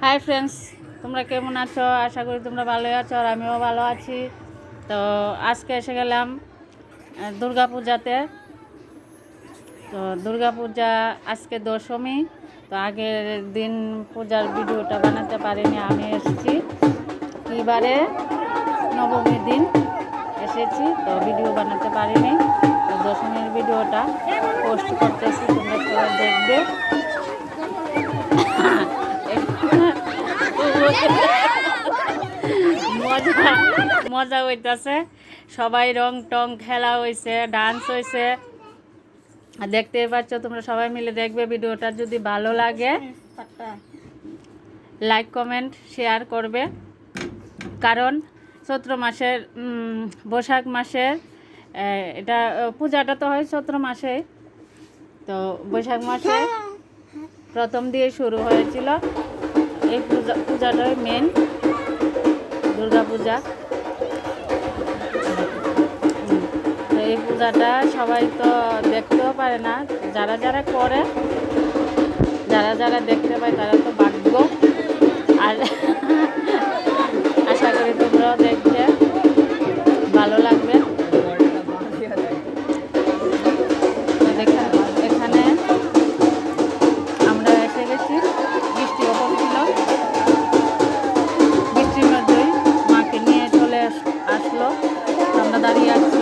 Hi friends, তোমরা কেমন আছো? আশা করি তোমরা ভালোই আছো আর আমিও ভালো আছি। তো আজকে এসে গেলাম দুর্গা পূজাতে। তো দুর্গা পূজা আজকে দশমী। তো আগের দিন পূজার ভিডিওটা বানাতে পারিনি। আমি এসেছি কিবারে নবমীর দিন এসেছি, তো ভিডিও বানাতে পারিনি। তো দশমীর ভিডিওটা পোস্ট করতেছি, তোমরা সবাই দেখবে। মজা মজা হইতাছে, সবাই রং টং খেলা হয়েছে, ডান্স হয়েছে, দেখতে পাচ্ছ তোমরা। সবাই মিলে দেখবে ভিডিওটা। যদি ভালো লাগে লাইক কমেন্ট শেয়ার করবে, কারণ চৈত্র মাসের বৈশাখ মাসের এটা পূজাটা তো হয় চৈত্র মাসে। তো বৈশাখ মাসে প্রথম দিয়ে শুরু হয়েছিল এই পূজাটাই মেন দুর্গা পূজা। তো এই পূজাটা সবাই তো দেখতেও পারে না, যারা যারা করে, যারা যারা দেখতে পায় তারা তো ভাগ্য। আর আশা করি তোমরাও দেখবে, ভালো লাগবে। এখানে আমরা এসে গেছি, বৃষ্টিও পড়ছিল। বৃষ্টির মধ্যেই মাকে নিয়ে চলে আসলো, আমরা দাঁড়িয়ে আছি।